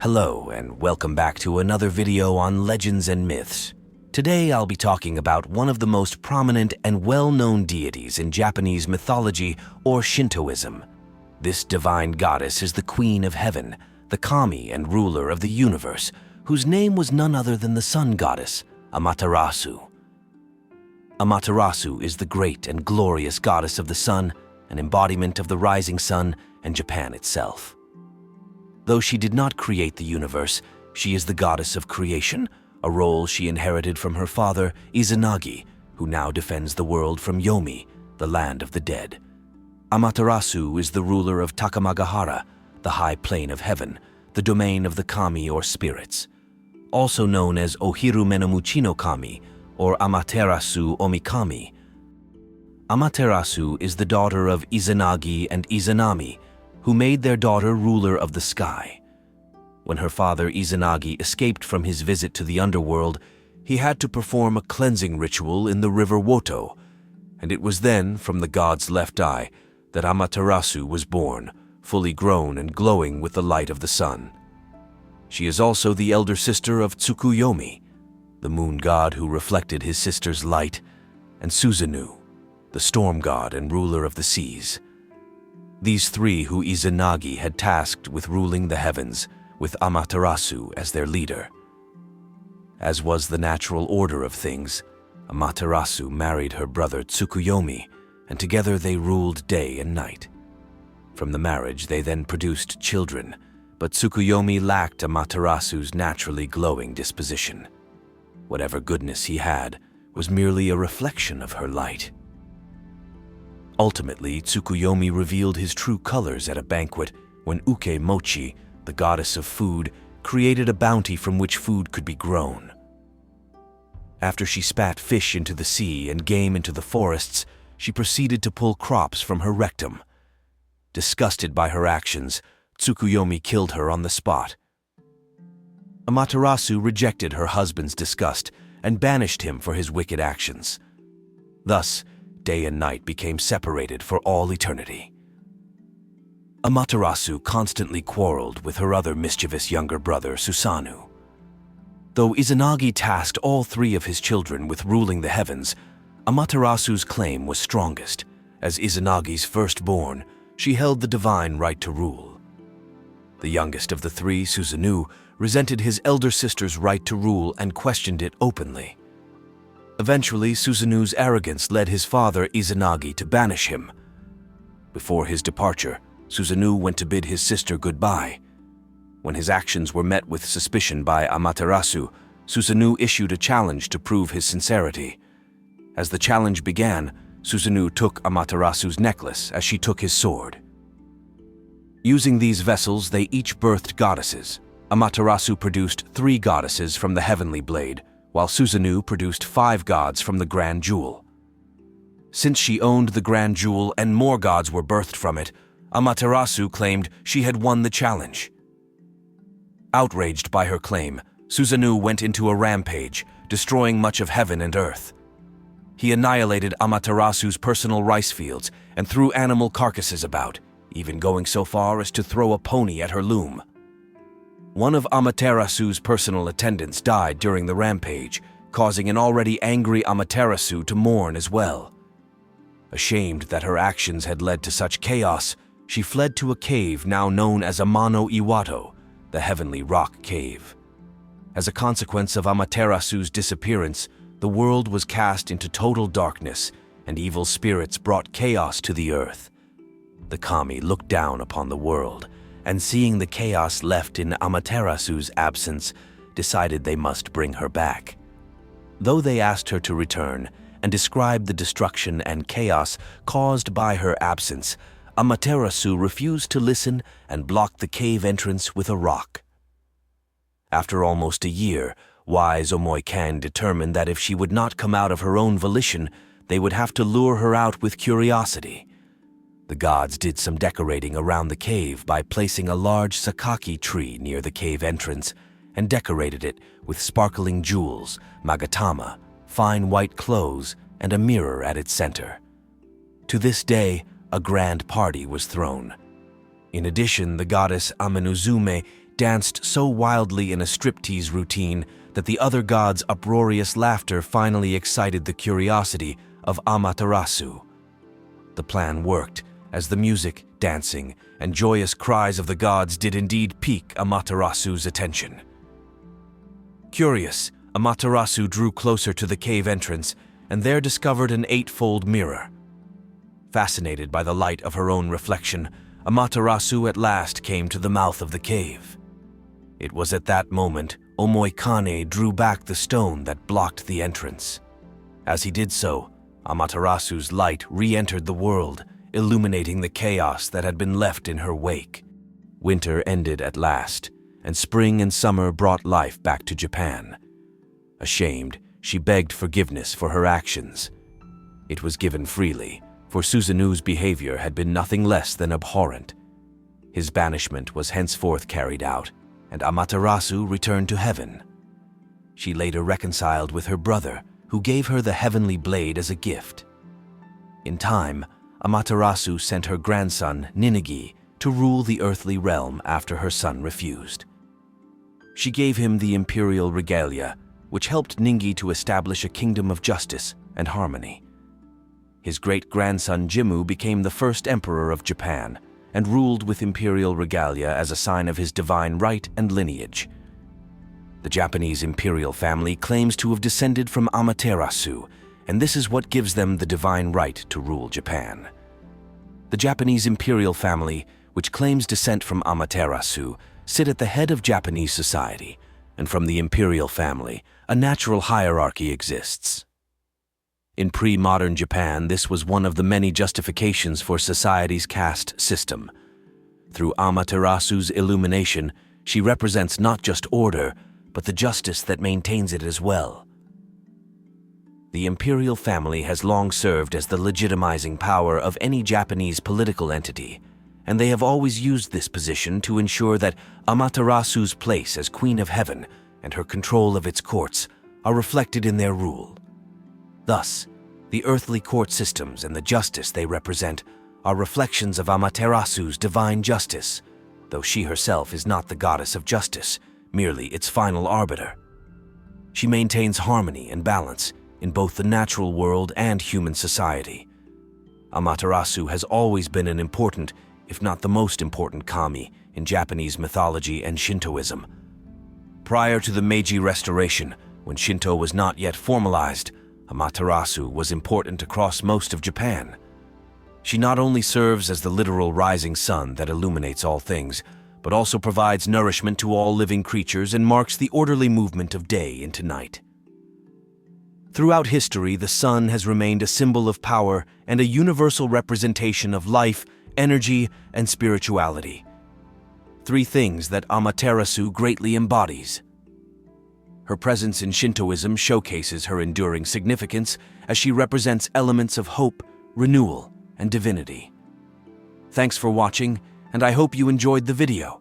Hello and welcome back to another video on legends and myths. Today I'll be talking about one of the most prominent and well-known deities in Japanese mythology or Shintoism. This divine goddess is the Queen of Heaven, the kami and ruler of the universe, whose name was none other than the sun goddess, Amaterasu. Amaterasu is the great and glorious goddess of the sun, an embodiment of the rising sun and Japan itself. Though she did not create the universe, she is the goddess of creation, a role she inherited from her father, Izanagi, who now defends the world from Yomi, the land of the dead. Amaterasu is the ruler of Takamagahara, the high plane of heaven, the domain of the kami or spirits. Also known as Ohiru Menomuchi no Kami or Amaterasu Omikami. Amaterasu is the daughter of Izanagi and Izanami, who made their daughter ruler of the sky. When her father Izanagi escaped from his visit to the underworld, he had to perform a cleansing ritual in the river Woto, and it was then, from the god's left eye, that Amaterasu was born, fully grown and glowing with the light of the sun. She is also the elder sister of Tsukuyomi, the moon god who reflected his sister's light, and Susanoo, the storm god and ruler of the seas. These three who Izanagi had tasked with ruling the heavens, with Amaterasu as their leader. As was the natural order of things, Amaterasu married her brother Tsukuyomi, and together they ruled day and night. From the marriage they then produced children, but Tsukuyomi lacked Amaterasu's naturally glowing disposition. Whatever goodness he had was merely a reflection of her light. Ultimately, Tsukuyomi revealed his true colors at a banquet when Uke Mochi, the goddess of food, created a bounty from which food could be grown. After she spat fish into the sea and game into the forests, she proceeded to pull crops from her rectum. Disgusted by her actions, Tsukuyomi killed her on the spot. Amaterasu rejected her husband's disgust and banished him for his wicked actions. Thus, day and night became separated for all eternity. Amaterasu constantly quarreled with her other mischievous younger brother, Susanoo. Though Izanagi tasked all three of his children with ruling the heavens, Amaterasu's claim was strongest. As Izanagi's firstborn, she held the divine right to rule. The youngest of the three, Susanoo, resented his elder sister's right to rule and questioned it openly. Eventually, Susanoo's arrogance led his father, Izanagi, to banish him. Before his departure, Susanoo went to bid his sister goodbye. When his actions were met with suspicion by Amaterasu, Susanoo issued a challenge to prove his sincerity. As the challenge began, Susanoo took Amaterasu's necklace as she took his sword. Using these vessels, they each birthed goddesses. Amaterasu produced 3 goddesses from the heavenly blade, while Susanoo produced 5 gods from the Grand Jewel. Since she owned the Grand Jewel and more gods were birthed from it, Amaterasu claimed she had won the challenge. Outraged by her claim, Susanoo went into a rampage, destroying much of heaven and earth. He annihilated Amaterasu's personal rice fields and threw animal carcasses about, even going so far as to throw a pony at her loom. One of Amaterasu's personal attendants died during the rampage, causing an already angry Amaterasu to mourn as well. Ashamed that her actions had led to such chaos, she fled to a cave now known as Amano Iwato, the heavenly rock cave. As a consequence of Amaterasu's disappearance, the world was cast into total darkness, and evil spirits brought chaos to the earth. The kami looked down upon the world, and seeing the chaos left in Amaterasu's absence, decided they must bring her back. Though they asked her to return and described the destruction and chaos caused by her absence, Amaterasu refused to listen and blocked the cave entrance with a rock. After almost a year, wise Omoikan determined that if she would not come out of her own volition, they would have to lure her out with curiosity. The gods did some decorating around the cave by placing a large sakaki tree near the cave entrance and decorated it with sparkling jewels, magatama, fine white clothes, and a mirror at its center. To this day, a grand party was thrown. In addition, the goddess Amenuzume danced so wildly in a striptease routine that the other gods' uproarious laughter finally excited the curiosity of Amaterasu. The plan worked, as the music, dancing, and joyous cries of the gods did indeed pique Amaterasu's attention. Curious, Amaterasu drew closer to the cave entrance and there discovered an eightfold mirror. Fascinated by the light of her own reflection, Amaterasu at last came to the mouth of the cave. It was at that moment Omoikane drew back the stone that blocked the entrance. As he did so, Amaterasu's light re-entered the world, illuminating the chaos that had been left in her wake. Winter ended at last, and spring and summer brought life back to Japan. Ashamed, she begged forgiveness for her actions. It was given freely, for Susanu's behavior had been nothing less than abhorrent. His banishment was henceforth carried out, and Amaterasu returned to heaven. She later reconciled with her brother, who gave her the heavenly blade as a gift. In time, Amaterasu sent her grandson, Ninigi, to rule the earthly realm after her son refused. She gave him the imperial regalia, which helped Ningi to establish a kingdom of justice and harmony. His great-grandson Jimmu became the first emperor of Japan and ruled with imperial regalia as a sign of his divine right and lineage. The Japanese Imperial family claims to have descended from Amaterasu, and this is what gives them the divine right to rule Japan. The Japanese Imperial family, which claims descent from Amaterasu, sit at the head of Japanese society, and from the imperial family, a natural hierarchy exists. In pre-modern Japan, this was one of the many justifications for society's caste system. Through Amaterasu's illumination, she represents not just order, but the justice that maintains it as well. The imperial family has long served as the legitimizing power of any Japanese political entity, and they have always used this position to ensure that Amaterasu's place as Queen of Heaven and her control of its courts are reflected in their rule. Thus, the earthly court systems and the justice they represent are reflections of Amaterasu's divine justice, though she herself is not the goddess of justice, merely its final arbiter. She maintains harmony and balance in both the natural world and human society. Amaterasu has always been an important, if not the most important kami in Japanese mythology and Shintoism. Prior to the Meiji Restoration, when Shinto was not yet formalized, Amaterasu was important across most of Japan. She not only serves as the literal rising sun that illuminates all things, but also provides nourishment to all living creatures and marks the orderly movement of day into night. Throughout history, the sun has remained a symbol of power and a universal representation of life, energy, and spirituality. Three things that Amaterasu greatly embodies. Her presence in Shintoism showcases her enduring significance as she represents elements of hope, renewal, and divinity. Thanks for watching, and I hope you enjoyed the video.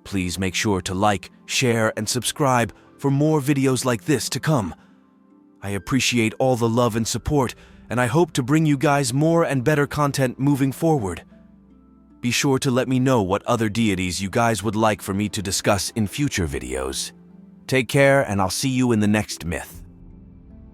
Please make sure to like, share, and subscribe for more videos like this to come. I appreciate all the love and support, and I hope to bring you guys more and better content moving forward. Be sure to let me know what other deities you guys would like for me to discuss in future videos. Take care, and I'll see you in the next myth.